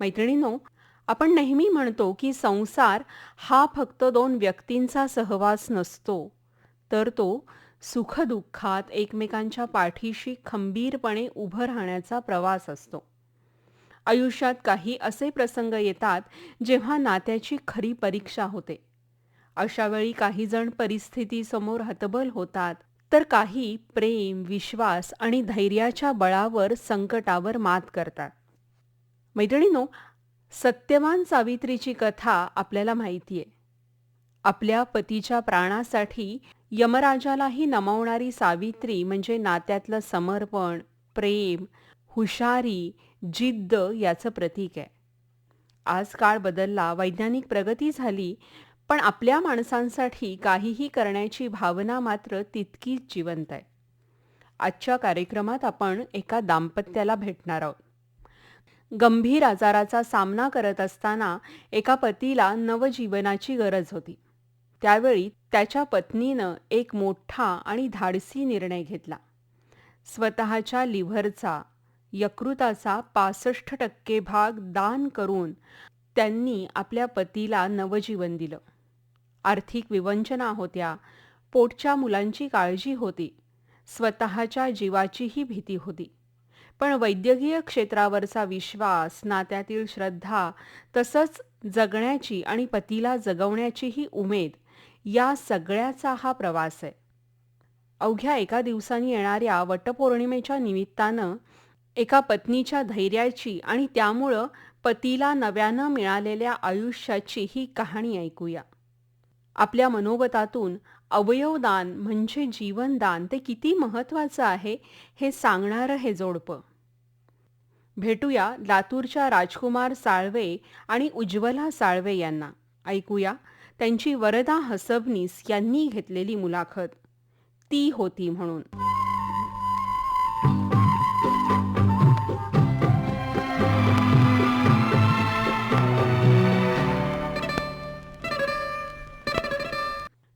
मैत्रिणींनो, आपण नेहमी म्हणतो की संसार हा फक्त दोन व्यक्तींचा सहवास नसतो, तर तो सुखदुःखात एकमेकांच्या पाठीशी खंबीरपणे उभं राहण्याचा प्रवास असतो. आयुष्यात काही असे प्रसंग येतात जेव्हा नात्याची खरी परीक्षा होते. अशा वेळी काही जण परिस्थितीसमोर हतबल होतात, तर काही प्रेम, विश्वास आणि धैर्याच्या बळावर संकटावर मात करतात. मैत्रिणींनो, सत्यवान सावित्रीची कथा आपल्याला माहिती आहे. आपल्या पतीच्या प्राणासाठी यमराजालाही नमवणारी सावित्री म्हणजे नात्यातलं समर्पण, प्रेम, हुशारी, जिद्द याचं प्रतीक आहे. आज काळ बदलला, वैज्ञानिक प्रगती झाली, पण आपल्या माणसांसाठी काहीही करण्याची भावना मात्र तितकीच जिवंत आहे. आजच्या कार्यक्रमात आपण एका दाम्पत्याला भेटणार आहोत. गंभीर आजाराचा सामना करत असताना एका पतीला नवजीवनाची गरज होती. त्यावेळी त्याच्या पत्नीनं एक मोठा आणि धाडसी निर्णय घेतला. स्वतःच्या लिव्हरचा, यकृताचा 65% भाग दान करून त्यांनी आपल्या पतीला नवजीवन दिलं. आर्थिक विवंचना होत्या, पोटच्या मुलांची काळजी होती, स्वतःच्या जीवाचीही भीती होती. पण वैद्यकीय क्षेत्रावरचा विश्वास, नात्यातील श्रद्धा, तसंच जगण्याची आणि पतीला जगवण्याचीही उमेद, या सगळ्याचा हा प्रवास आहे. अवघ्या एका दिवसांनी येणाऱ्या वटपौर्णिमेच्या निमित्तानं एका पत्नीच्या धैर्याची आणि त्यामुळं पतीला नव्यानं मिळालेल्या आयुष्याची ही कहाणी ऐकूया. आपल्या मनोगतातून अवयवदान म्हणजे जीवनदान ते किती महत्त्वाचं आहे हे सांगणारं हे जोडपं. भेटूया लातूरच्या राजकुमार साळवे आणि उज्ज्वला साळवे यांना. ऐकूया त्यांची वरदा हसबनीस यांनी घेतलेली मुलाखत, ती होती म्हणून.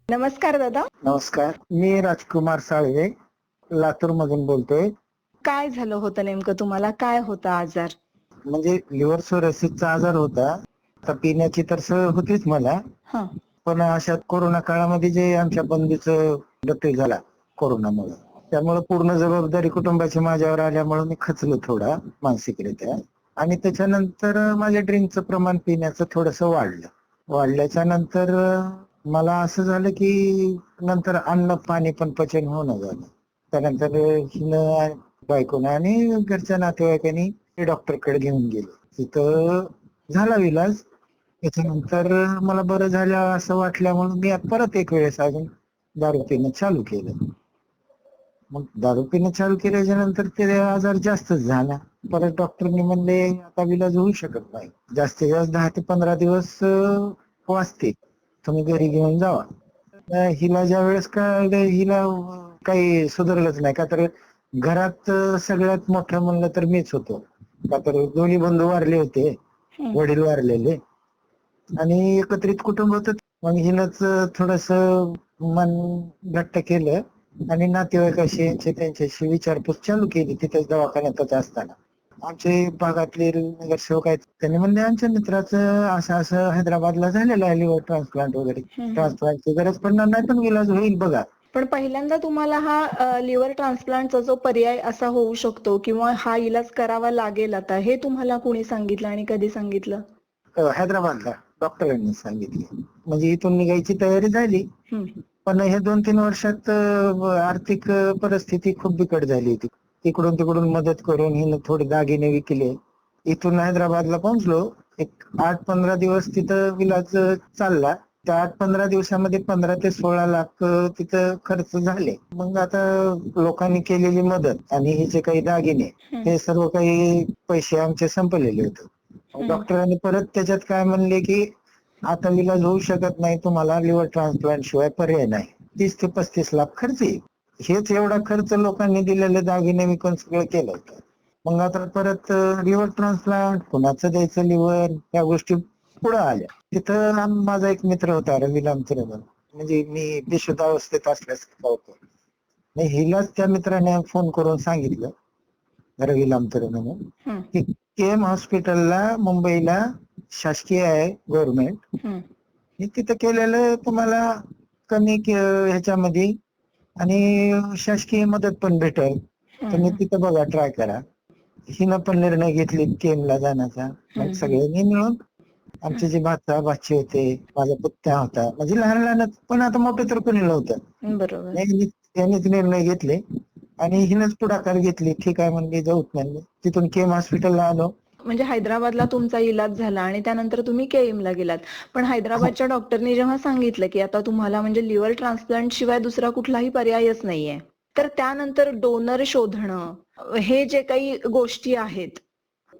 नमस्कार दादा. नमस्कार, मी राजकुमार साळवे लातूर मधून बोलतोय. काय झालं होतं नेमकं तुम्हाला? काय होता आजार? म्हणजे लिव्हर सोरोसिसचा आजार होता. तर पिण्याची तर सवय होतीच मला, हं. पण अशा कोरोना काळामध्ये जे आमच्या बंधूचं मृत्यू झाला कोरोनामुळे, त्यामुळे पूर्ण जबाबदारी कुटुंबाची माझ्यावर आल्यामुळे मी खचलो थोडा मानसिकरित्या. आणि त्याच्यानंतर माझ्या ड्रिंकचं प्रमाण पिण्याचं थोडस वाढल्याच्या नंतर मला असं झालं की नंतर अन्न पाणी पण पचन होणं झालं. त्यानंतर हिनं, बायकोनं आणि घरच्या नातेवाईकांनी डॉक्टरकडे घेऊन गेले. तिथं झाला विलाज. त्याच्यानंतर मला बरं झालं असं वाटल्यामुळे मी परत एक वेळेस अजून दारू पिणं चालू केलं. मग दारू पिणं चालू केल्याच्या नंतर ते आजार जास्तच झाला. परत डॉक्टरनी म्हणले आता विलाज होऊ शकत नाही, जास्तीत जास्त 10 ते 15 दिवस वाचते, तुम्ही घरी घेऊन जावा. हिला ज्या वेळेस कळलं हिला काही सुधारलंच नाही, का तर घरात सगळ्यात मोठं म्हणलं तर मीच होतो, का तर दोन्ही बंधू वारले होते, वडील वारलेले आणि एकत्रित कुटुंब होतं. मग हिनंच थोडस मन घट्ट केलं आणि नातेवाईकाशी त्यांच्याशी विचारपूस चालू केली तिथेच दवाखान्यातच असताना. आमचे भागातले नगरसेवक आहेत, त्यांनी म्हणले आमच्या मित्राचं असं असं हैदराबादला झालेलं आहे लिव्हर ट्रान्सप्लांट वगैरे, ट्रान्सप्लांटची गरज पडणार नाही पण इलाज होईल बघा. पण पहिल्यांदा तुम्हाला हा लिव्हर ट्रान्सप्लांटचा जो पर्याय असा होऊ शकतो किंवा हा इलाज करावा लागेल आता, हे तुम्हाला कोणी सांगितलं आणि कधी सांगितलं? हैदराबादला डॉक्टरांनी सांगितले. म्हणजे इथून निघायची तयारी झाली, पण हे 2-3 वर्षात आर्थिक परिस्थिती खूप बिकट झाली होती. तिकडून तिकडून मदत करून हिनं थोडे दागिने विकले. इथून हैदराबादला पोहोचलो. एक 8-15 दिवस तिथं विलाज चालला. त्या 8-15 दिवसामध्ये 15 ते 16 लाख तिथं खर्च झाले. मग आता लोकांनी केलेली मदत आणि हे जे काही दागिने, हे सर्व काही पैसे आमचे संपलेले होते. डॉक्टरांनी परत त्याच्यात काय म्हणले की आता विलाज होऊ शकत नाही, तुम्हाला लिव्हर ट्रान्सप्लांट शिवाय पर्याय नाही. 30 ते 35 लाख खर्च येईल. हेच एवढा खर्च लोकांनी दिलेले दागिने विकून सगळं केलं होतं. मग आता परत लिव्हर ट्रान्सप्लांट कुणाचं द्यायचं लिव्हर, या गोष्टी पुढे आल्या. तिथं माझा एक मित्र होता रविराम तिरमन, म्हणजे मी बेशुद्ध अवस्थेत असल्यास होतो. हिलाच त्या मित्राने फोन करून सांगितलं रवी लामतरे म्हणून, हं, की केम हॉस्पिटलला मुंबईला शासकीय आहे गव्हर्नमेंट, हं, हे तिथं केलेलं तुम्हाला कमी ह्याच्यामध्ये आणि शासकीय मदत पण भेटेल. तुम्ही हं, तिथं बघा, ट्राय करा. हिनं पण निर्णय घेतली केमला जाण्याचा. मग हं, सगळ्यांनी मिळून, आमचे जे भाचा भाची होते, माझा पुत्या होता, म्हणजे लहान लहान, पण आता मोठं तर कोणी नव्हतं. बरोबर. त्यांनीच निर्णय घेतले आणि हिनच पुढाकार घेतली. ठीक आहे म्हणजे जाऊत म्हणले. तिथून केम हॉस्पिटलला आलो. म्हणजे हैदराबादला तुमचा इलाज झाला आणि त्यानंतर तुम्ही केईमला गेलात. पण हा, हैदराबादच्या डॉक्टरनी जेव्हा सांगितलं की आता तुम्हाला म्हणजे लिव्हर ट्रान्सप्लांट शिवाय दुसरा कुठलाही पर्यायच नाहीये, तर त्यानंतर डोनर शोधणं, हे जे काही गोष्टी आहेत,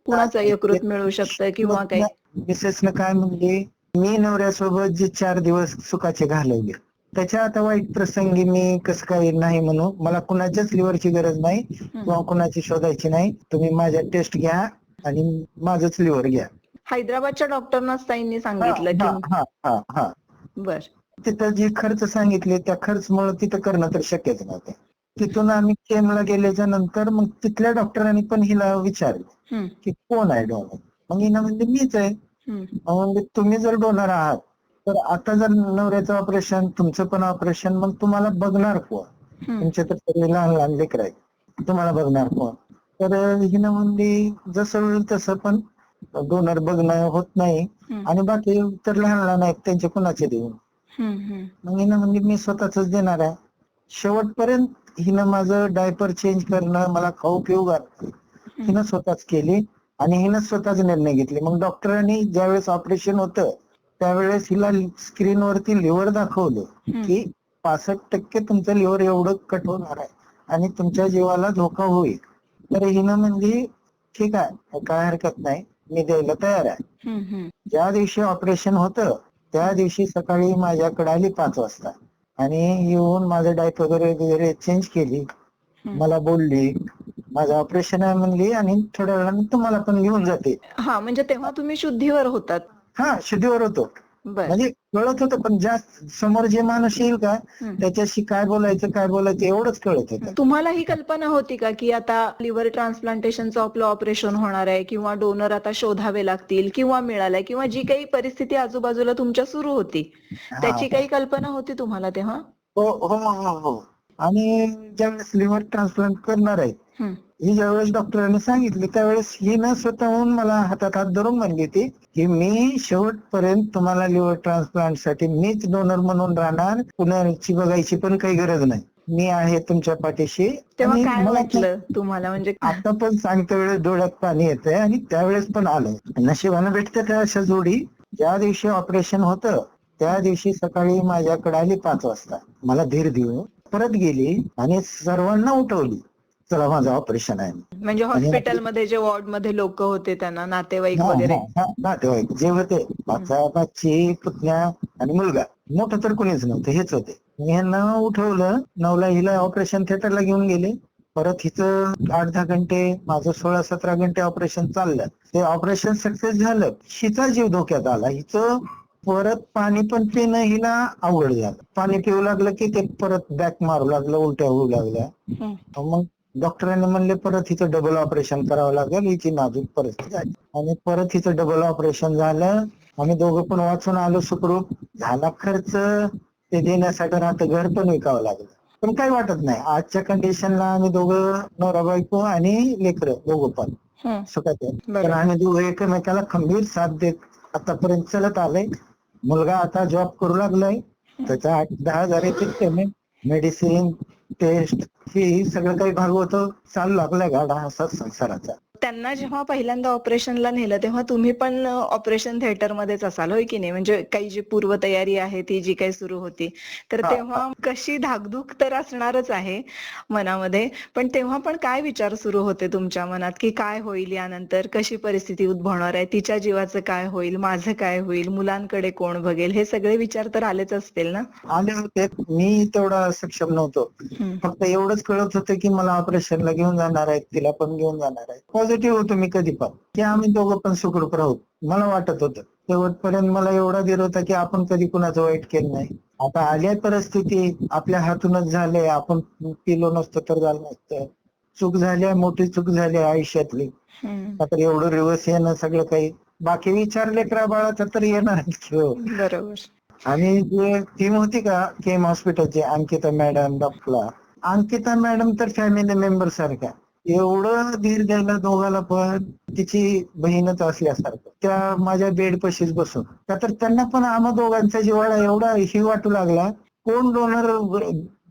कुणाचं यकृत मिळू शकतं किंवा काही. मिसेसनं काय म्हणले, मी नवऱ्यासोबत जे 4 दिवस सुखाचे घालवले, त्याच्या आता वाईट प्रसंगी मी कसं काही नाही म्हणू. मला कुणाच्याच लिव्हरची गरज नाही किंवा कुणाची शोधायची नाही. तुम्ही माझ्या टेस्ट घ्या आणि माझंच लिव्हर घ्या. हैदराबादच्या डॉक्टरनाच ताईंनी हा सांगितलं हा की. हा हा हा बर. तिथं जे खर्च सांगितले त्या खर्चमुळे तिथं करणं तर शक्यच नव्हतं. तिथून आम्ही केमला गेल्याच्या नंतर मग तिथल्या डॉक्टरांनी पण हिला विचारलं हं, की कोण आहे डोनर. मग हिनं म्हणजे मीच आहे. हं, म्हणजे तुम्ही जर डोनर आहात तर आता जर नवऱ्याचं ऑपरेशन, तुमचं पण ऑपरेशन, मग तुम्हाला बघणार कोण? हं, तुमचे तर सगळे लहान लहान लेकर आहेत, तुम्हाला बघणार कोण? तर हिनं म्हणली जसं होईल तसं, पण डोनर बघणं होत नाही हं, आणि बाकी तर लहान लहान आहेत, त्यांचे कुणाचे देऊ? हं, हं, मग हिनं म्हणजे मी स्वतःच देणार आहे. शेवटपर्यंत हिनं माझं डायपर चेंज करणं, मला खाऊ पिऊ घालणं, हं, हिनं स्वतःच केली आणि हिनं स्वतःच निर्णय घेतले. मग डॉक्टरांनी ज्यावेळेस ऑपरेशन होतं त्यावेळेस हिला स्क्रीनवरती लिव्हर दाखवलं हं. की 65% तुमचं लिव्हर एवढं कट होणार आहे आणि तुमच्या जीवाला धोका होईल. तर हिनं म्हणजे ठीक आहे, काय हरकत नाही, मी द्यायला तयार आहे. हं, हं, ज्या दिवशी ऑपरेशन होतं त्या दिवशी सकाळी माझ्याकडे आली 5 वाजता आणि येऊन माझं डायपर वगैरे चेंज केली. हं. मला बोलली माझं ऑपरेशन आहे म्हणली आणि थोड्या वेळाने तुम्हाला पण घेऊन जाते. हा, म्हणजे तेव्हा तुम्ही शुद्धीवर होतात. हा, शुद्धीवर होतो. बर. म्हणजे कळत होतं, पण जास्त समोर जे माणूस येईल का हं. त्याच्याशी काय बोलायचं एवढंच कळत होतं. तुम्हाला ही कल्पना होती का की आता लिव्हर ट्रान्सप्लांटेशनचं आपलं ऑपरेशन होणार आहे किंवा डोनर आता शोधावे लागतील किंवा मिळालाय किंवा जी काही परिस्थिती आजूबाजूला तुमच्या सुरू होती, हा, त्याची काही कल्पना होती तुम्हाला तेव्हा? हो हो हो हो. आणि ज्यावेळेस लिव्हर ट्रान्सप्लांट करणार आहे, हं, ही ज्यावेळेस डॉक्टरांनी सांगितली त्यावेळेस ही न स्वतःहून मला हातात हात धरून म्हणली होती की मी शेवटपर्यंत तुम्हाला लिव्हर ट्रान्सप्लांट साठी मीच डोनर म्हणून राहणार, कुणाची बघायची पण काही गरज नाही, मी आहे तुमच्या पाठीशी. तेव्हा आणि काय मला वाटलं तुम्हाला म्हणजे? आता पण सांगते वेळेस डोळ्यात पाणी येतंय आणि त्यावेळेस पण आलं. नशिबानं भेटते त्या अशा जोडी. ज्या दिवशी ऑपरेशन होतं त्या दिवशी सकाळी माझ्याकडे आली 5 वाजता, मला धीर देऊन परत गेली आणि सर्वांना उठवली, चला माझं ऑपरेशन आहे. म्हणजे आणि हॉस्पिटलमध्ये जे वॉर्ड मध्ये लोक होते त्यांना, नातेवाईक हा वगैरे? हा हा नातेवाईक जे होते, भाचा भाची पुतण्या आणि मुलगा, मोठं तर कोणीच नव्हतं, हेच होते. मी यांना उठवलं 9ला, हिला ऑपरेशन थिएटरला घेऊन गेले. परत हिचं 8-10 घंटे, माझं 16-17 घंटे ऑपरेशन चाललं. ते ऑपरेशन सक्सेस झालं, हिचा जीव धोक्यात आला. हिचं परत पाणी पण पिणं हिला अवघड झालं. पाणी पिऊ लागलं की ते परत बॅक मारू लागलं, उलट्या होऊ लागल्या. हं. मग डॉक्टरांनी म्हणले परत हिचं डबल ऑपरेशन करावं लागेल, हिची नाजूक परिस्थिती आहे. आणि परत हिचं डबल ऑपरेशन झालं. आम्ही दोघं पण वाचून आलो सुखरूप. झाला खर्च, ते देण्यासाठी आता घर पण विकावं लागलं. पण काही वाटत नाही, आजच्या कंडिशनला आम्ही दोघं, नवरा बायको आणि लेकरं दोघं पण हं. सुखात आहे. तर बरोबर. आम्ही दोघं एकमेकाला खंबीर साथ देत आतापर्यंत चलत आलोय. मुलगा आता जॉब करू लागलाय, त्याचा 8-10 हजार येते पेमेंट, मेडिसिन, टेस्ट, ही सगळं काही भागवतो, चालू लागलाय गाडा असा संसाराचा. त्यांना जेव्हा पहिल्यांदा ऑपरेशनला नेलं तेव्हा तुम्ही पण ऑपरेशन थिएटर मध्येच असाल, होय की नाही? म्हणजे काही जी पूर्वतयारी आहे ती जी काही सुरू होती, तर हा, तेव्हा कशी धाकधूक तर असणारच आहे मनामध्ये, पण तेव्हा पण काय विचार सुरू होते तुमच्या मनात की काय होईल यानंतर, कशी परिस्थिती उद्भवणार आहे, तिच्या जीवाचं काय होईल, माझं काय होईल, मुलांकडे कोण बघेल, हे सगळे विचार तर आलेच असतील ना? आले होते. मी तेवढा सक्षम नव्हतो. हं, फक्त एवढंच कळत होतं की मला ऑपरेशनला घेऊन जाणार आहेत, तिला पण घेऊन जाणार आहे. पॉझिटिव्ह होतो मी कधी पण, की आम्ही दोघं पण सुखरूप राहू, मला वाटत होतं. शेवटपर्यंत मला एवढा धीर होता की आपण कधी कुणाचं वाईट केलं नाही. आता आली परिस्थिती, आपल्या हातूनच झालंय, आपण पिलो नसतो तर झालं नसतं. चूक झाली, मोठी चूक झाली आयुष्यातली. आता एवढं रिवर्स येणं सगळं काही बाकी विचार लेकरा बाळाचा तर येणार बरोबर. आणि जे टीम होती का केम हॉस्पिटलची, Ankita madam, doctor Ankita madam तर फॅमिली मेंबर सारख्या, एवढं धीर द्यायला दोघाला पण तिची बहीणच असल्यासारखं. त्या माझ्या बेड पशीच बसून का तर त्यांना पण आम्हा दोघांचा जिव्हाळा एवढा ही वाटू लागला. कोण डोनर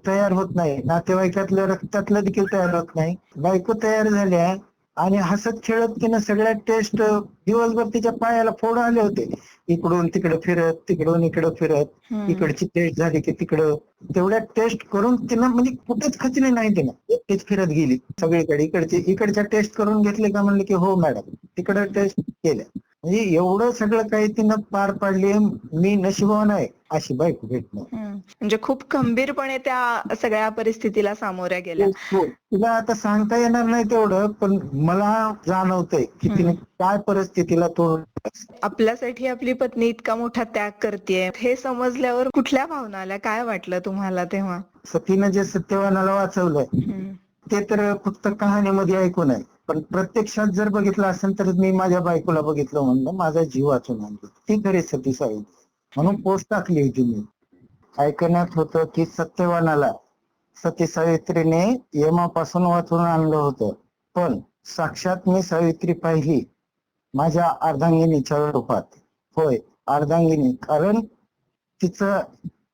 तयार होत नाही, नातेवाईकातल्या रक्तातलं देखील तयार होत नाही. बायको तयार झाल्या आणि हसत खेळत तिनं सगळ्या टेस्ट, दिवसभर तिच्या पायाला फोड आले होते, इकडून तिकडे फिरत, तिकडून इकडं फिरत, इकडची टेस्ट झाली की तिकडं, तेवढ्या टेस्ट करून तिनं म्हणजे कुठेच खचली नाही, तिनं एकटीच फिरत गेली सगळीकडे. इकडच्या टेस्ट करून घेतले का म्हणले की हो मॅडम, तिकडे टेस्ट केल्या. म्हणजे एवढं सगळं काही तिनं पार पाडली. मी नशिबवान आहे अशी बायको भेटणं. म्हणजे खूप खंबीरपणे त्या सगळ्या परिस्थितीला सामोऱ्या गेल्या. हो, तुला आता सांगता येणार नाही तेवढं, पण मला जाणवतंय की तिने काय परिस्थितीला तोंड. आपल्यासाठी आपली पत्नी इतका मोठा त्याग करतेय हे समजल्यावर कुठल्या भावना आल्या, काय वाटलं तुम्हाला तेव्हा? सतीनं जे सत्यवानाला वाचवलंय ते तर फक्त कहाणीमध्ये ऐकून आहे, पण प्रत्यक्षात जर बघितलं असेल तर मी माझ्या बायकोला बघितलं म्हणलं माझा जीव वाचून आणला. ती खरी सती सावित्री म्हणून पोस्ट टाकली होती मी. ऐकण्यात होतं की सत्यवानाला सती सावित्रीने यमापासून वाचून आणलं होतं, पण साक्षात मी सावित्री पाहिली माझ्या अर्धांगिनीच्या रूपात. होय, अर्धांगिनी, कारण तिचं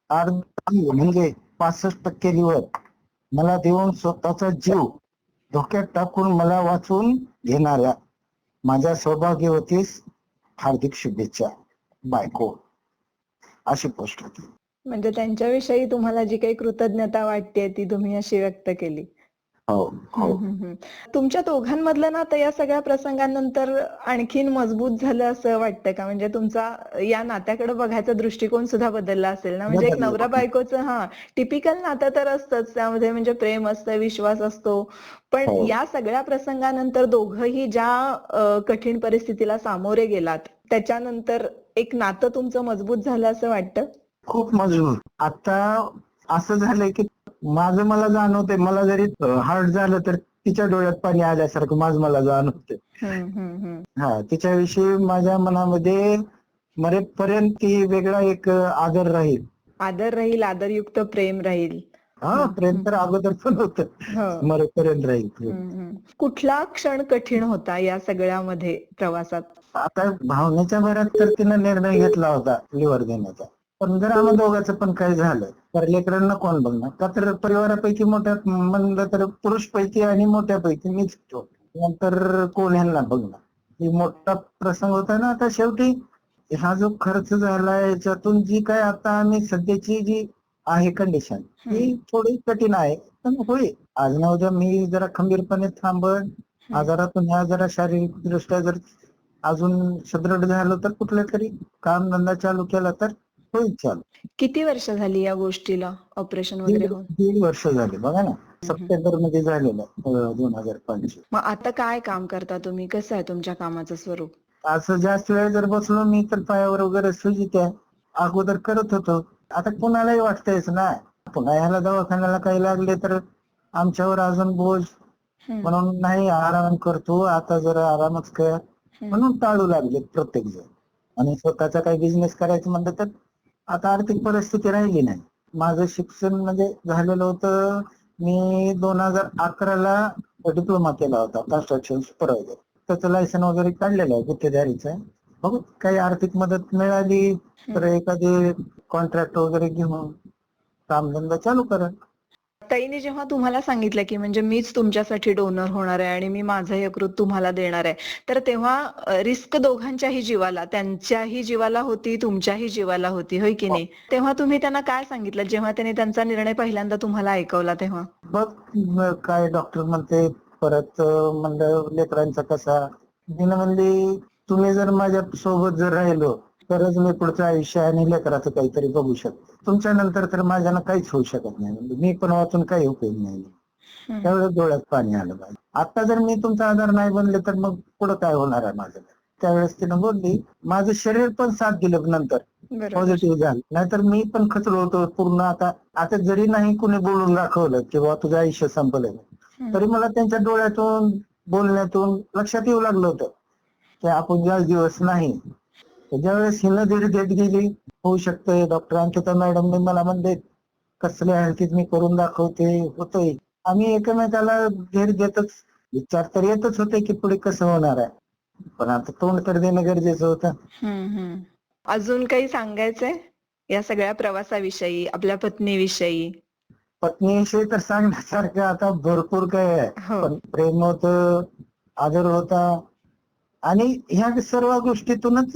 अर्धांगी म्हणजे 65% लिव्हर मला देऊन स्वतःचा जीव धोक्यात टाकून मला वाचून घेणाऱ्या माझ्या सौभाग्यवतीस हार्दिक शुभेच्छा बायको, अशी पोस्ट होती. म्हणजे त्यांच्याविषयी तुम्हाला जी काही कृतज्ञता वाटते ती तुम्ही अशी व्यक्त केली. हो हो. तुमच्या दोघांमधलं नातं या सगळ्या प्रसंगानंतर आणखीन मजबूत झालं असं वाटतं का? म्हणजे तुमचा या नात्याकडे बघायचा दृष्टिकोन सुद्धा बदलला असेल ना? म्हणजे एक नवरा बायकोचं टिपिकल नातं तर असतंच, त्यामध्ये म्हणजे प्रेम असतं, विश्वास असतो, पण या सगळ्या प्रसंगानंतर दोघंही ज्या कठीण परिस्थितीला सामोरे गेलात त्याच्यानंतर एक नातं तुमचं मजबूत झालं असं वाटतं? खूप मजबूत. आता असं झालंय की माझं मला जाणवतंय, मला जरी हार्ट झालं तर तिच्या डोळ्यात पाणी आल्यासारखं माझं मला जाणवतंय. तिच्याविषयी माझ्या मनामध्ये मरेपर्यंत ती वेगळा एक आदर राहील. आदर राहील, आदरयुक्त प्रेम राहील. प्रेम तर अगोदर पण होतं, मरेपर्यंत राहील. कुठला क्षण कठीण होता या सगळ्यामध्ये प्रवासात? आता भावनेच्या भरात तर तिनं निर्णय घेतला होता लिव्हर देण्याचा, पण जर आम्हा दोघांचं पण काही झालं तर लेकरांना कोण बघणार? का तर परिवारापैकी मोठ्या म्हणलं तर पुरुषपैकी आणि मोठ्यापैकी मीच होतो, नंतर कोण ह्यांना बघणार? ही मोठा प्रसंग होता ना. आता शेवटी हा जो खर्च झालाय याच्यातून जी काय आता आम्ही सध्याची जी आहे कंडिशन ही थोडी कठीण आहे, पण होईल. आज ना उद्या मी जरा खंबीरपणे थांबन, आजारातून ह्या जरा शारीरिक दृष्ट्या जर अजून सुदृढ झालो तर कुठला तरी काम धंदा चालू केला तर होईल चालू. किती वर्ष झाली या गोष्टीला, ऑपरेशन वगैरे होऊन? 1.5 वर्ष झाले बघा ना, सप्टेंबर मध्ये झालेलं 2025. मग आता काय काम करता तुम्ही? कसं आहे तुमच्या कामाचं स्वरूप? असं जास्त वेळ जर बसलो मी तर पायावर वगैरे सुजी त्या अगोदर करत होतो. आता कुणालाही वाटतंयच ना, पुन्हा ह्याला दवाखान्याला काही लागले तर आमच्यावर अजून बोज, म्हणून नाही आराम करतो आता, जरा आरामच कर म्हणून टाळू लागले प्रत्येक जण. आणि स्वतःचा काही बिझनेस करायचं म्हणलं तर आता आर्थिक परिस्थिती राहिली नाही. माझं शिक्षण म्हणजे झालेलं होतं, मी 2011ला डिप्लोमा केला होता कन्स्ट्रक्शन सुपरवायझर. त्याचं लायसन वगैरे काढलेलं आहे गुत्तेदारीचं. बघू काही आर्थिक मदत मिळाली तर एखादी कॉन्ट्रॅक्ट वगैरे घेऊन कामधंदा चालू करा. ताईने जेव्हा तुम्हाला सांगितलं की म्हणजे मीच तुमच्यासाठी डोनर होणार आहे आणि मी माझं यकृत तुम्हाला देणार आहे, तर तेव्हा रिस्क दोघांच्याही जीवाला, त्यांच्याही जीवाला होती, तुमच्याही जीवाला होती, होय की नाही? तेव्हा तुम्ही त्यांना काय सांगितलं जेव्हा त्यांनी त्यांचा निर्णय पहिल्यांदा तुम्हाला ऐकवला तेव्हा? बघ काय डॉक्टर म्हणते, परत म्हणलं लेकरांचा कसा, तिने म्हणली तुम्ही जर माझ्या सोबत जर राहिलो तरच मी पुढचं आयुष्य आणि लेकराचं काहीतरी बघू शकतो, तुमच्या नंतर तर माझ्यानं काहीच होऊ शकत नाही, म्हणजे मी पण वाचून काही उपयोग नाही. त्यावेळेस डोळ्यात पाणी आलं पाहिजे. आता जर मी तुमचा आधार नाही बनले तर मग पुढं काय होणार आहे माझं? त्यावेळेस तिनं बोलली, माझं शरीर पण साथ दिलं नंतर पॉझिटिव्ह झालं, नाहीतर मी पण खचलो होतो पूर्ण. आता जरी नाही कुणी बोलून दाखवलं किंवा तुझं आयुष्य संपलंय, तरी मला त्यांच्या डोळ्यातून बोलण्यातून लक्षात येऊ लागलं होतं की आपण जास्त दिवस नाही. तर ज्यावेळेस हिनं धीर देत गेली, होऊ शकतंय, डॉक्टर अंकिता मॅडमने मला म्हणले कसल्या हलकीत मी करून दाखवते, होतंय. आम्ही एकमेकाला धीर देतच, विचार तर येतच होते की पुढे कसं होणार आहे, पण आता तोंड तर देणं गरजेचं होतं. अजून काही सांगायचंय या सगळ्या प्रवासाविषयी, आपल्या पत्नीविषयी? पत्नीविषयी तर सांगण्यासारखं आता भरपूर काय आहे, हो. पण प्रेम होतं, आदर होता, आणि ह्या सर्व गोष्टीतूनच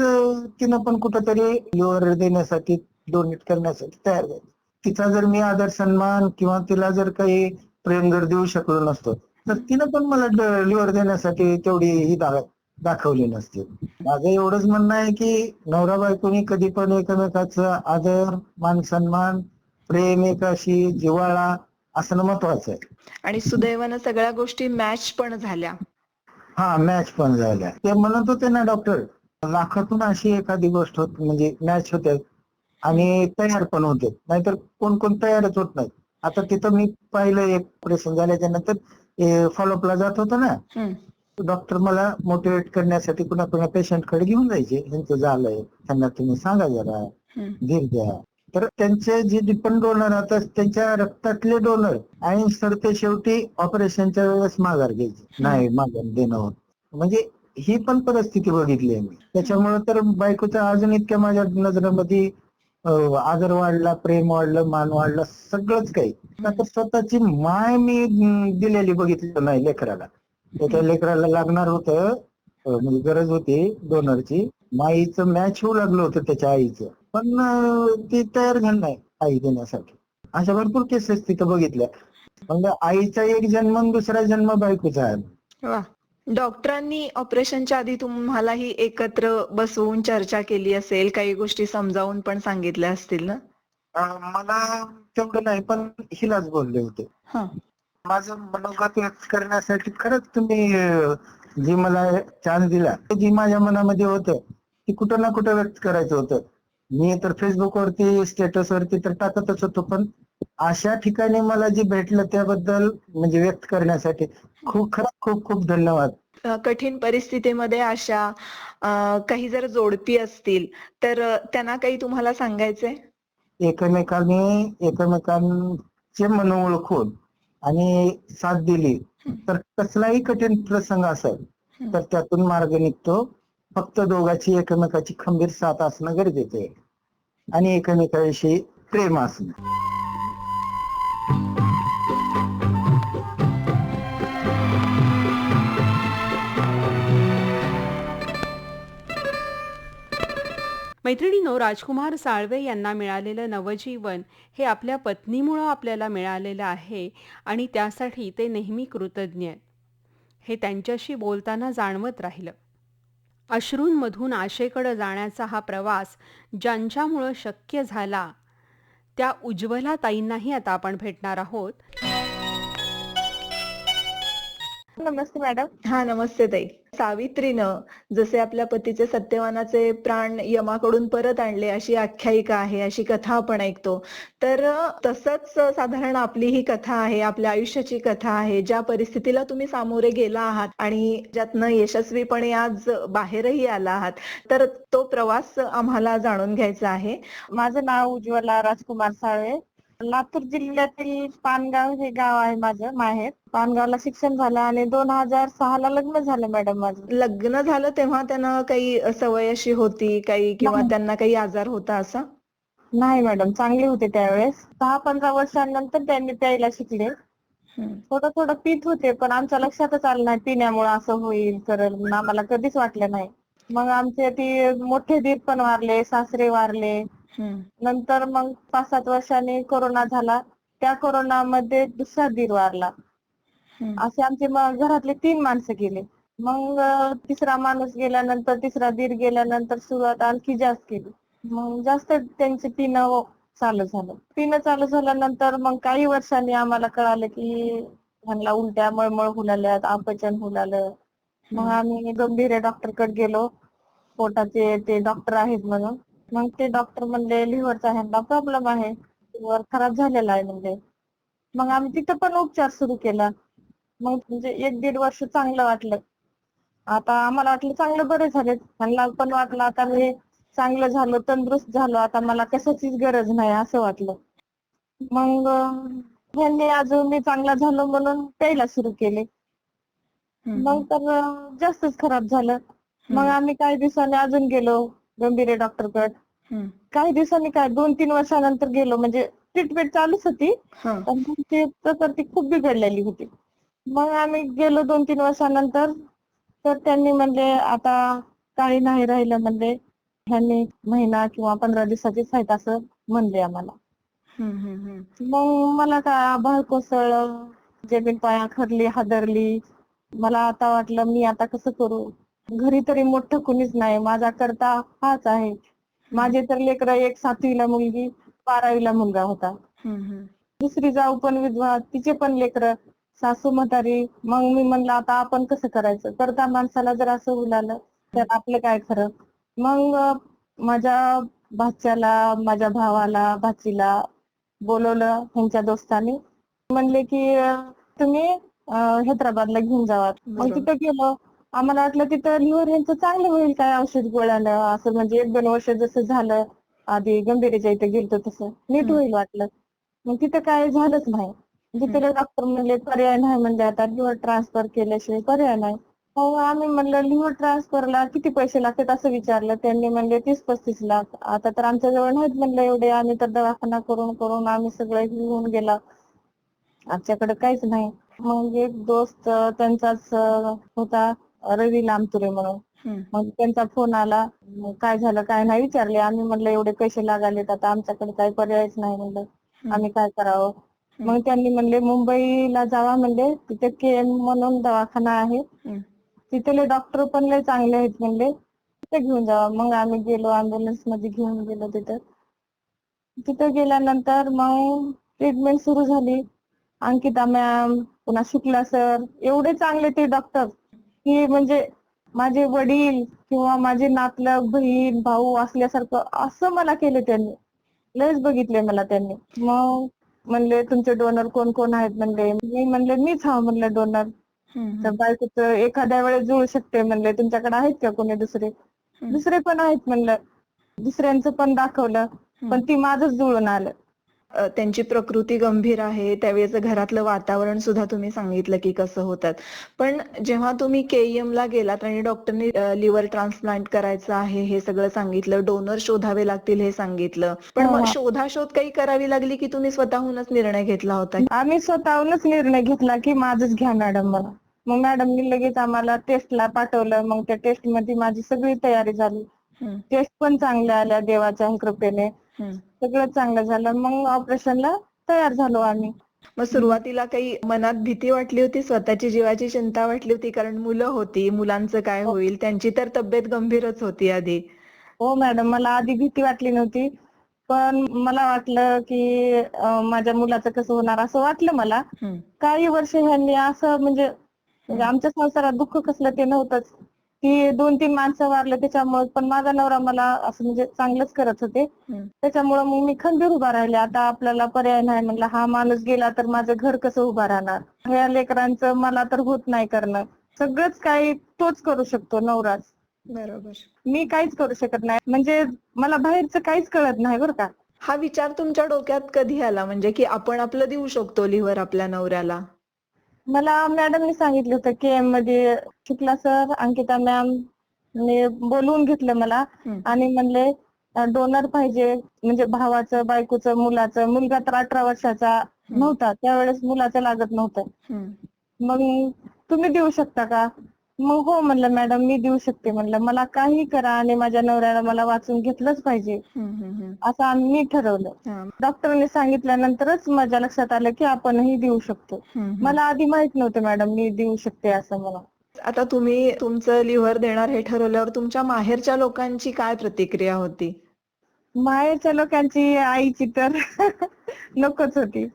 तिनं पण कुठंतरी लिव्हर देण्यासाठी, डोनेट करण्यासाठी तयार झाली. तिचा जर मी आदर सन्मान किंवा तिला जर काही प्रेम जर देऊ शकलो नसतो, तर तिनं पण मला लिव्हर देण्यासाठी तेवढी ही दाखवली नसती. माझं एवढंच म्हणणं आहे की नवरा बायकोनी कधी पण एकमेकाचा आदर, मान सन्मान, प्रेम, एकाशी जिव्हाळा असणं महत्वाचं आहे. आणि सुदैवानं सगळ्या गोष्टी मॅच पण झाल्या. हा, मॅच पण झाल्या. ते म्हणत होते ना डॉक्टर, लाखातून अशी एखादी गोष्ट होत म्हणजे मॅच होते आणि तयार पण होते, नाहीतर कोण कोण तयारच होत नाही. आता तिथं मी पाहिलं, एक ऑपरेशन झाल्याच्या नंतर फॉलोअपला जात होतं ना, डॉक्टर मला मोटिवेट करण्यासाठी कुणा पेशंटकडे घेऊन जायचे, त्यांचं झालंय, त्यांना तुम्ही सांगा जरा, धीर द्या. तर त्यांचे जे डिपेंड डोनर आता त्यांच्या रक्तातले डोनर आणि सरते शेवटी ऑपरेशनच्या वेळेस माघार घ्यायची, नाही माघार देणं होत. म्हणजे ही पण परिस्थिती बघितली आहे मी. त्याच्यामुळे तर बायकोचा अजून इतक्या माझ्या नजरेमध्ये आदर वाढला, प्रेम वाढलं, मान वाढला, सगळंच काही. तर स्वतःची माय मी दिलेली बघितली नाही लेकराला. त्या लेकराला लागणार होतं, म्हणजे गरज होती डोनरची, माईचं मॅच होऊ लागलं होतं त्याच्या आईचं, पण ती तयार झाली नाही आई देण्यासाठी. अशा भरपूर केसेस तिथं बघितल्या. म्हणजे आईचा एक जन्म आणि दुसरा जन्म बायकोचा आहे. वा. डॉक्टरांनी ऑपरेशनच्या आधी तुम्हालाही एकत्र बसवून चर्चा केली असेल, काही गोष्टी समजावून पण सांगितल्या असतील ना? मला तेवढं नाही, पण हिलाच बोलले होते. माझं मनोगत व्यक्त करण्यासाठी खरंच तुम्ही जी मला चान्स दिला, जी माझ्या मनामध्ये होतं ती कुठं ना कुठं व्यक्त करायचं होतं. मी तर फेसबुक वरती, स्टेटस वरती तर टाकतच होतो, पण अशा ठिकाणी मला जे भेटलं त्याबद्दल म्हणजे व्यक्त करण्यासाठी खरंच खूप खूप धन्यवाद. कठीण परिस्थितीमध्ये अशा काही जर जोडपी असतील तर त्यांना काही तुम्हाला सांगायचंय? एकमेकांचे मन ओळखून आणि साथ दिली तर कसलाही कठीण प्रसंग असेल तर त्यातून मार्ग निघतो. फक्त दोघांची एकमेकाची खंबीर साथ असणं गरजेचं आहे आणि एकमेकाविषयी प्रेम असणं. मैत्रिणींनो, राजकुमार साळवे यांना मिळालेलं नवजीवन हे आपल्या पत्नीमुळं आपल्याला मिळालेलं आहे आणि त्यासाठी ते नेहमी कृतज्ञ आहेत. हे त्यांच्याशी बोलताना जाणवत राहिलं. अश्रूंमधून आशेकडे जाण्याचा हा प्रवास ज्यांच्यामुळं शक्य झाला त्या उज्ज्वला ताईंनाही आता आपण भेटणार आहोत. नमस्ते मॅडम. हा, नमस्ते ताई. सावित्रीनं जसे आपल्या पतीचे सत्यवानाचे प्राण यमाकडून परत आणले अशी आख्यायिका आहे, अशी कथा आपण ऐकतो. तर तसंच साधारण आपली ही कथा आहे, आपल्या आयुष्याची कथा आहे. ज्या परिस्थितीला तुम्ही सामोरे गेला आहात आणि ज्यातनं यशस्वीपणे आज बाहेरही आला आहात, तर तो प्रवास आम्हाला जाणून घ्यायचा आहे. माझं नाव उज्ज्वला राजकुमार साळवे. लातूर जिल्ह्यातील पानगाव हे गाव आहे माझं माहेर. पानगावला शिक्षण झालं आणि 2006 ला लग्न झालं मॅडम माझं. लग्न झालं तेव्हा त्यांना काही सवय अशी होती काही किंवा नाही. त्यांना काही आजार होता असा? नाही मॅडम, चांगले होते त्यावेळेस. 10-15 वर्षांनंतर त्यांनी प्यायला शिकले. थोडं थोडं पित होते, पण आमच्या लक्षातच आलं नाही पिण्यामुळे असं होईल करेल, आम्हाला कधीच वाटलं नाही. मग आमचे ती मोठे दीर पण वारले, सासरे वारले. नंतर मग 5-7 वर्षांनी कोरोना झाला. त्या कोरोनामध्ये दुसरा दीर वारला. असे आमचे मग घरातले 3 माणसं गेले. मग तिसरा माणूस गेल्यानंतर, तिसरा दीर गेल्यानंतर सुरुवात आणखी जास्त केली. मग जास्त त्यांचे पिणं चालू झालं. पिणं चालू झाल्यानंतर मग काही वर्षांनी आम्हाला कळालं की ह्यांना उलट्या, मळमळ होऊ लागल्यात, अपचन होऊ लागलं. मग आम्ही गंभीर डॉक्टरकडे गेलो. पोटाचे ते डॉक्टर आहेत म्हणून. मग ते डॉक्टर म्हणले लिव्हरचा ह्यांना प्रॉब्लेम आहे, लिव्हर खराब झालेला आहे म्हणजे. मग आम्ही तिथं पण उपचार सुरू केला. मग म्हणजे 1-1.5 वर्ष चांगलं वाटलं. आता आम्हाला वाटलं चांगलं बरे झालेत. त्यांना पण वाटलं आता मी चांगलं झालो, तंदुरुस्त झालो, आता मला कशाचीच गरज नाही असं वाटलं. मग ह्यांनी अजून मी चांगला झालो म्हणून प्यायला सुरू केले. मग तर जास्तच खराब झालं. मग आम्ही काही दिवसांनी अजून गेलो गंभीरे डॉक्टरकडे. काही दिवसांनी काय 2-3 वर्षानंतर गेलो, म्हणजे ट्रीटमेंट चालूच होती, पण ते प्रकृती खूप बिघडलेली होती. मग आम्ही गेलो 2-3 वर्षानंतर, तर त्यांनी म्हणले आता काही नाही राहिलं म्हणले, ह्यांनी महिना किंवा 15 दिवसाचीच आहेत असं म्हणले आम्हाला. मग मला काय आभाळ कोसळलं, जमीन पायाखाली हादरली. मला आता वाटलं मी आता कसं करू, घरी तरी मोठं कुणीच नाही, माझा करता हाच आहे. माझे तर लेकरं, एक 7वीला मुलगी, 12वीला मुलगा होता. दुसरी जाऊ पण विधवा, तिचे पण लेकरं, सासू म्हातारी. मग मी म्हणलं आता आपण कसं करायचं, करता माणसाला जर असं उलालं तर आपलं काय खरं. मग माझ्या भाच्याला, माझ्या भावाला, भाचीला बोलवलं ह्यांच्या दोस्तांनी. म्हणले की तुम्ही हैदराबादला घेऊन जावा. मग तिथं गेलो. आम्हाला वाटलं तिथं लिव्हर ह्यांचं चांगलं होईल काय औषध गोळ्यानं, असं म्हणजे 1-2 वर्ष जसं झालं आधी गंभीरेच्या इथे गेलतो तसं नीट होईल वाटलं. मग तिथं काय झालंच नाही. तिथले डॉक्टर म्हणले पर्याय नाही, म्हणजे आता लिव्हर ट्रान्सफर केल्याशिवाय पर्याय नाही. हो, आम्ही म्हणलं लिव्हर ट्रान्सफरला किती पैसे लागतात असं विचारलं. त्यांनी म्हणले 30-35 लाख. आता तर आमच्या जवळ नाहीत म्हणलं एवढे, आम्ही तर दवाखाना करून करून आम्ही सगळं घेऊन गेला, आमच्याकडे काहीच नाही. मग एक दोस्त त्यांचाच होता, रवी लामतुरे म्हणून. मग त्यांचा फोन आला, मग काय झालं काय नाही विचारले. आम्ही म्हणलं एवढे पैसे लागालेत, आता आमच्याकडे काही पर्यायच नाही म्हणलं, आम्ही काय करावं. मग त्यांनी म्हणले मुंबईला जावा म्हणले, तिथे केएम म्हणून दवाखाना आहे, तिथले डॉक्टर पण लय चांगले आहेत म्हणले, तिथे घेऊन जावा. मग आम्ही गेलो, अँब्युलन्स मध्ये घेऊन गेलो. तिथं गेल्यानंतर मग ट्रीटमेंट सुरू झाली. अंकिता मॅम, पुन्हा शुक्ला सर, एवढे चांगले ते डॉक्टर की म्हणजे माझे वडील किंवा माझे नातलग, बहीण, भाऊ असल्यासारखं असं मला केले त्यांनी. लयच बघितले मला त्यांनी. मग म्हणले तुमचे डोनर कोण कोण आहेत म्हणले. मी म्हणले मीच हा म्हणलं डोनर. तर बायकोचं एखाद्या वेळेस जुळू शकते म्हणले, तुमच्याकडे आहेत का कोणी दुसरे. दुसरे पण आहेत म्हणलं. दुसऱ्यांचं पण दाखवलं, पण ती माझंच जुळून आलं. त्यांची प्रकृती गंभीर आहे, त्यावेळेचं घरातलं वातावरण सुद्धा तुम्ही सांगितलं की कसं होतात. पण जेव्हा तुम्ही केईएम ला गेलात आणि डॉक्टरनी लिव्हर ट्रान्सप्लांट करायचं आहे हे सगळं सांगितलं, डोनर शोधावे लागतील हे सांगितलं, पण मग शोधाशोध काही करावी लागली की तुम्ही स्वतःहूनच निर्णय घेतला होता? आम्ही स्वतःहूनच निर्णय घेतला की माझंच घ्या मॅडम मला. मग मॅडमनी लगेच आम्हाला टेस्टला पाठवलं. मग त्या टेस्ट मध्ये माझी सगळी तयारी झाली. टेस्ट पण चांगल्या आल्या देवाच्या कृपेने, सगळं चांगलं झालं. मग ऑपरेशनला तयार झालो आम्ही. मग सुरुवातीला काही मनात भीती वाटली होती, स्वतःची जीवाची चिंता वाटली होती, कारण मुलं होती, मुलांचं काय होईल, त्यांची तर तब्येत गंभीरच होती आधी. हो मॅडम, मला आधी भीती वाटली नव्हती, पण मला वाटलं की माझ्या मुलाचं कसं होणार असं वाटलं मला. काही वर्ष ह्यांनी असं म्हणजे आमच्या संसारात दुःख कसलं ते नव्हतंच. ती 2-3 माणसं वारले त्याच्यामुळे, पण माझा नवरा मला असं म्हणजे चांगलंच करत होते. त्याच्यामुळे मग मी खंबीर उभा राहिले. आता आपल्याला पर्याय नाही म्हणलं, हा माणूस गेला तर माझं घर कसं उभा राहणार, ह्या लेकरांचं मला तर होत नाही करणं. सगळंच काही तोच करू शकतो नवराच. बरोबर. मी काहीच करू शकत नाही, म्हणजे मला बाहेरचं काहीच कळत नाही बरं का. हा विचार तुमच्या डोक्यात कधी आला, म्हणजे की आपण आपलं देऊ शकतो लिव्हर आपल्या नवऱ्याला? मला मॅडमने सांगितलं होतं केएम मध्ये, शुक्ला सर, अंकिता मॅम बोलवून घेतलं मला आणि म्हणले डोनर पाहिजे, म्हणजे भावाचं, बायकोचं, मुलाचं. मुलगा तर 18 वर्षाचा नव्हता त्यावेळेस, मुलाचं लागत नव्हतं. मग तुम्ही देऊ शकता का? मग हो म्हणलं मॅडम मी देऊ शकते म्हणलं, मला काही करा आणि माझ्या नवऱ्याला मला वाचून घेतलंच पाहिजे असं आम्ही ठरवलं. डॉक्टरने सांगितल्यानंतरच माझ्या लक्षात आलं की आपणही देऊ शकतो. मला आधी माहित नव्हतं मॅडम मी देऊ शकते असं मला. आता तुम्ही तुमचं लिव्हर देणार हे ठरवल्यावर तुमच्या माहेरच्या लोकांची काय प्रतिक्रिया होती? माहेरच्या लोकांची, आईची तर नकोच होती,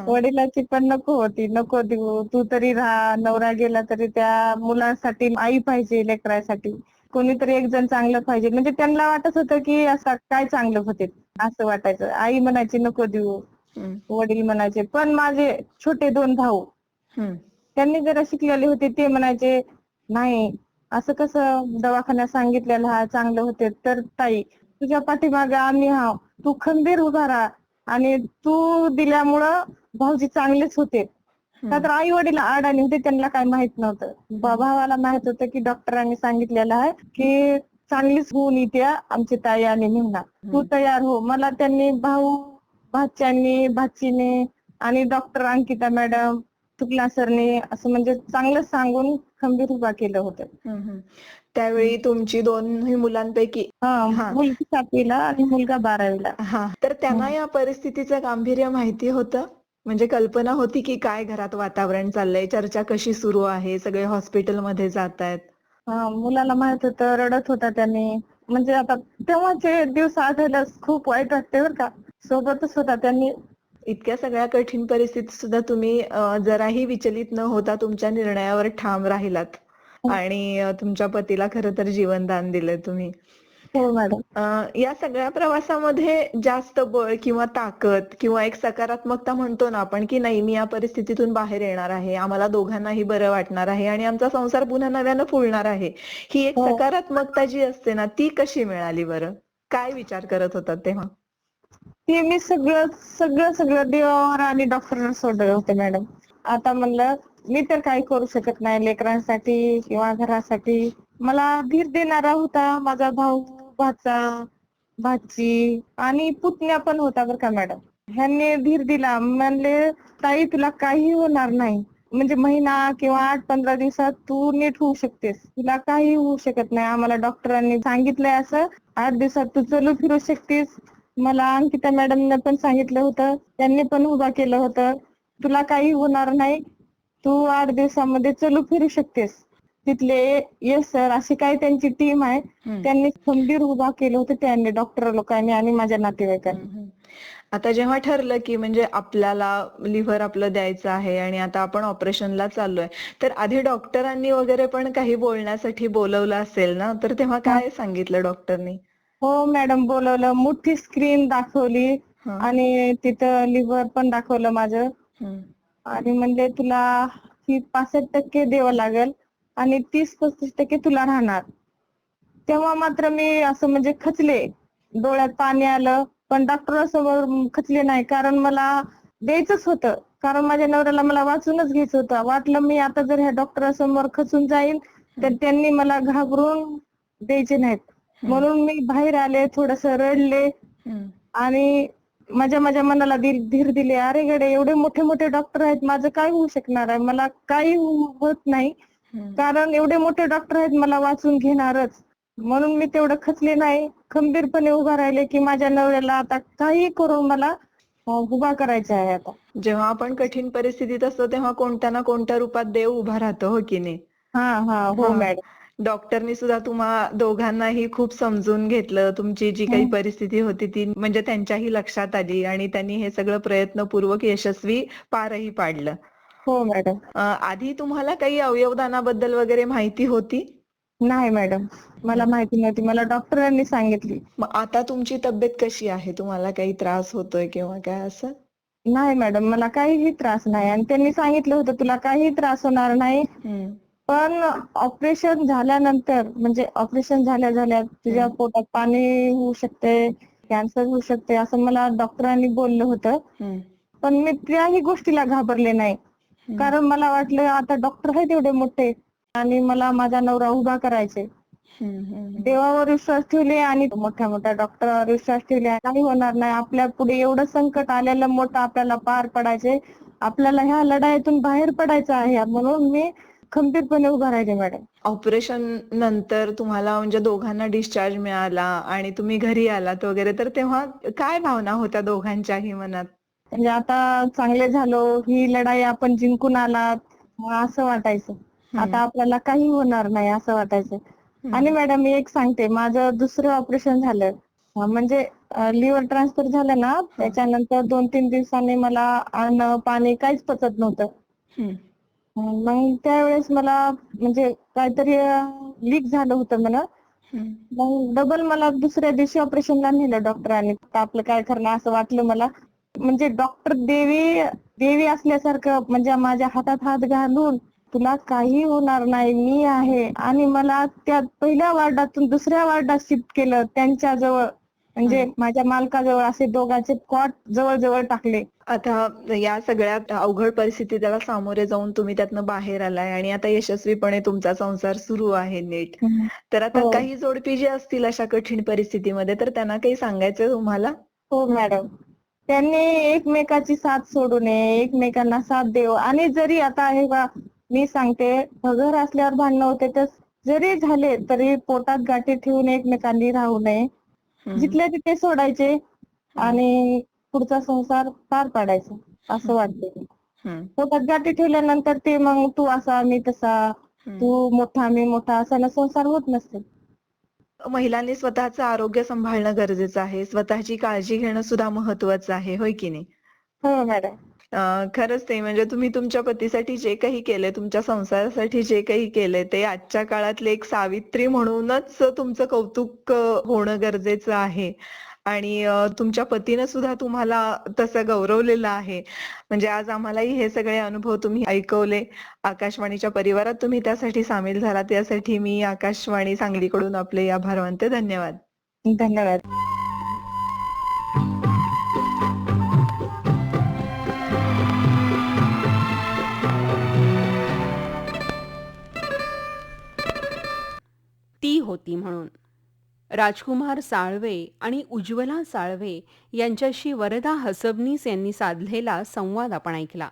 वडिलांची पण नको होती. नको देऊ, तू तरी राहा, नवरा गेला तरी त्या मुलासाठी आई पाहिजे, लेकरासाठी कोणीतरी एक जण चांगलं पाहिजे. म्हणजे त्यांना वाटत होतं की असं काय चांगलं होते असं वाटायचं. आई म्हणायची नको देऊ, वडील म्हणायचे. पण माझे छोटे 2 भाऊ त्यांनी जरा शिकलेले होते ते म्हणायचे नाही असं कसं दवाखान्यात सांगितलेलं हा चांगलं होते. तर ताई तुझ्या पाठीमागे आम्ही हाव, तू खंबीर उभा राहा आणि तू दिल्यामुळं भाऊजी चांगलेच होते. का तर आई वडील अडाणी होते, त्यांना काय माहित नव्हतं. भावाला माहित होतं की डॉक्टरांनी सांगितलेलं आहे की चांगलीच होऊन येते आमची ताई आणि मेहना, तू तयार हो. मला त्यांनी भाऊ भाच्यांनी भाचीने आणि डॉक्टर अंकिता मॅडम शुक्ला सरने असं म्हणजे चांगलं सांगून खंबीर उभा केलं होतं. त्यावेळी तुमची दोन्ही मुलांपैकी हा मुलगी 7वीला आणि मुलगा 12वीला. तर त्यांना या परिस्थितीचं गांभीर्य माहिती होतं, म्हणजे कल्पना होती की काय घरात वातावरण चाललंय, चर्चा कशी सुरू आहे, सगळे हॉस्पिटलमध्ये जात आहेत? मुलाला माहित होतं, रडत होता त्याने. म्हणजे आता तेव्हाचे दिवस आठवल्यास खूप वाईट वाटते बरं का. सोबतच होता त्यांनी. इतक्या सगळ्या कठीण परिस्थितीत सुद्धा तुम्ही जराही विचलित न होता तुमच्या निर्णयावर ठाम राहिलात आणि तुमच्या पतीला खरं तर जीवनदान दिलं तुम्ही. हो मॅडम. या सगळ्या प्रवासामध्ये जास्त बळ किंवा ताकद किंवा एक सकारात्मकता म्हणतो ना आपण की नाही मी या परिस्थितीतून बाहेर येणार आहे, आम्हाला दोघांनाही बरं वाटणार आहे आणि आमचा संसार पुन्हा नव्यानं फुलणार आहे, ही एक सकारात्मकता जी असते ना ती कशी मिळाली बरं? काय विचार करत होतात तेव्हा? ते मी सगळं सगळं सगळं देवावर आणि डॉक्टरांना सोडलं होतं मॅडम. आता म्हणलं मी तर काही करू शकत नाही लेकरांसाठी किंवा घरासाठी. मला धीर देणारा होता माझा भाऊ, भाचा, भाची आणि पुतण्या पण होता बरं का मॅडम. ह्यांनी धीर दिला. म्हणले ताई तुला काही होणार नाही, म्हणजे महिना किंवा 8-15 दिवसात तू नीट होऊ शकतेस, तुला काही होऊ शकत नाही. आम्हाला डॉक्टरांनी सांगितलंय असं 8 दिवसात तू चलू फिरू शकतेस. मला अंकिता मॅडमने पण सांगितलं होतं, त्यांनी पण उभा केलं होतं, तुला काही होणार नाही, तू 8 दिवसामध्ये चलू फिरू शकतेस. तिथले येस सर अशी काही त्यांची टीम आहे, त्यांनी खंबीर उभा केलं होतं त्यांनी, डॉक्टर लोकांनी आणि माझ्या नातेवाईकांनी. आता जेव्हा ठरलं की म्हणजे आपल्याला लिव्हर आपलं द्यायचं आहे आणि आता आपण ऑपरेशनला चाललोय, तर आधी डॉक्टरांनी वगैरे पण काही बोलण्यासाठी बोलवलं असेल ना, तर तेव्हा काय सांगितलं डॉक्टरनी? हो मॅडम बोलवलं, मोठी स्क्रीन दाखवली आणि तिथं लिव्हर पण दाखवलं माझं आणि म्हणले तुला ही 65% द्यावं लागेल आणि 30-35% तुला राहणार. तेव्हा मात्र मी असं म्हणजे खचले, डोळ्यात पाणी आलं, पण डॉक्टरांसमोर खचले नाही कारण मला द्यायचंच होतं. कारण माझ्या नवऱ्याला मला वाचूनच घ्यायचं होतं. वाटलं मी आता जर ह्या डॉक्टरांसमोर खचून जाईल तर त्यांनी मला घाबरून द्यायचे नाहीत. म्हणून मी बाहेर आले, थोडस रडले आणि माझ्या मनाला धीर दिले. अरे गडे एवढे मोठे मोठे डॉक्टर आहेत, माझं काय होऊ शकणार आहे, मला काही होत नाही कारण एवढे मोठे डॉक्टर आहेत, मला वाचून घेणारच. म्हणून मी तेवढं खचले नाही, खंबीरपणे उभा राहिले की माझ्या नवऱ्याला आता काही करून मला उभा करायचा आहे. आता जेव्हा आपण कठीण परिस्थितीत असतो तेव्हा कोणत्या ना कोणत्या रूपात देव उभा राहतो, हो की नाही? हो मॅडम. डॉक्टरनी सुद्धा तुम्हा दोघांनाही खूप समजून घेतलं, तुमची जी काही परिस्थिती होती ती म्हणजे त्यांच्याही लक्षात आली आणि त्यांनी हे सगळं प्रयत्नपूर्वक यशस्वी पारही पाडलं. हो मॅडम. आधी तुम्हाला काही अवयवदानाबद्दल वगैरे माहिती होती? नाही मॅडम, मला माहिती नव्हती, मला डॉक्टरांनी सांगितली. मग आता तुमची तब्येत कशी आहे? तुम्हाला काही त्रास होतोय किंवा काय असं? नाही मॅडम, मला काहीही त्रास नाही आणि त्यांनी सांगितलं होतं तुला काही त्रास होणार नाही. पण ऑपरेशन झाल्यानंतर म्हणजे ऑपरेशन झाल्या तुझ्या पोटात पाणी होऊ शकते, कॅन्सर होऊ शकते असं मला डॉक्टरांनी बोललं होतं. पण मी त्याही गोष्टीला घाबरले नाही कारण मला वाटलं आता डॉक्टर आहेत एवढे मोठे आणि मला माझा नवरा उभा करायचे. देवावर विश्वास ठेवले आणि मोठ्या मोठ्या डॉक्टरांवर विश्वास ठेवले. काही होणार नाही, आपल्या पुढे एवढं संकट आलेलं मोठं आपल्याला पार पडायचे, आपल्याला ह्या लढाईतून बाहेर पडायचं आहे, म्हणून मी खंबीरपणे उभा राहिले मॅडम. ऑपरेशन नंतर तुम्हाला म्हणजे दोघांना डिस्चार्ज मिळाला आणि तुम्ही घरी आलात वगैरे, तर तेव्हा काय भावना होत्या दोघांच्याही मनात? म्हणजे आता चांगले झालो, ही लढाई आपण जिंकून आलात असं वाटायचं. आता आपल्याला काही होणार नाही असं वाटायचं. आणि मॅडम मी एक सांगते, माझं दुसरं ऑपरेशन झालं म्हणजे लिव्हर ट्रान्सफर झालं ना, त्याच्यानंतर 2-3 दिवसांनी मला अन्न पाणी काहीच पचत नव्हतं. मग त्यावेळेस मला म्हणजे काहीतरी लीक झालं होतं म्हणा. मग डबल मला दुसऱ्या दिवशी ऑपरेशनला नेलं डॉक्टरांनी. आपलं काय करणार असं वाटलं मला. म्हणजे डॉक्टर देवी देवी असल्यासारखं म्हणजे माझ्या हातात हात घालून तुला काही होणार नाही मी आहे आणि मला त्या पहिल्या वार्डातून दुसऱ्या वार्डात शिफ्ट केलं त्यांच्या जवळ म्हणजे माझ्या मालकाजवळ असे दोघांचे कॉट जवळ जवळ टाकले. आता या सगळ्या अवघड परिस्थितीला सामोरे जाऊन तुम्ही त्यातनं बाहेर आलाय आणि आता यशस्वीपणे तुमचा संसार सुरू आहे नीट. तर आता हो. काही जोडपी जे असतील अशा कठीण परिस्थितीमध्ये तर त्यांना काही सांगायचंय तुम्हाला? हो मॅडम. त्यांनी एकमेकाची साथ सोडू नये, एकमेकांना साथ देऊ आणि जरी आता हे बा मी सांगते घर असल्यावर भांडणं होते तर जरी झाले तरी पोटात गाठी ठेवून एकमेकांनी राहू नये. जिथल्या तिथे सोडायचे आणि पुढचा संसार पार पाडायचा असं वाटतंय. पोटात गाठी ठेवल्यानंतर ते मग तू असा मी तसा, तू मोठा मी मोठा असा संसार होत नसते. महिलांनी स्वतःचं आरोग्य सांभाळणं गरजेचं आहे, स्वतःची काळजी घेणं सुद्धा महत्वाचं आहे, होय की नाही? हो मॅडम. खरंच ते म्हणजे तुम्ही तुमच्या पतीसाठी जे काही केलंय, तुमच्या संसारासाठी जे काही केलंय ते आजच्या काळातले एक सावित्री म्हणूनच तुमचं कौतुक होणं गरजेचं आहे. आणि तुमच्या पतीनं सुद्धा तुम्हाला तसं गौरवलेलं आहे. म्हणजे आज आम्हालाही हे सगळे अनुभव तुम्ही ऐकवले. आकाशवाणीच्या परिवारात तुम्ही त्यासाठी सामील झालात यासाठी मी आकाशवाणी सांगलीकडून आपले आभार मानते. धन्यवाद. धन्यवाद. ती होती म्हणून. राजकुमार साळवे आणि उज्ज्वला साळवे यांच्याशी वरदा हसबनीस यांनी साधलेला संवाद आपण ऐकला.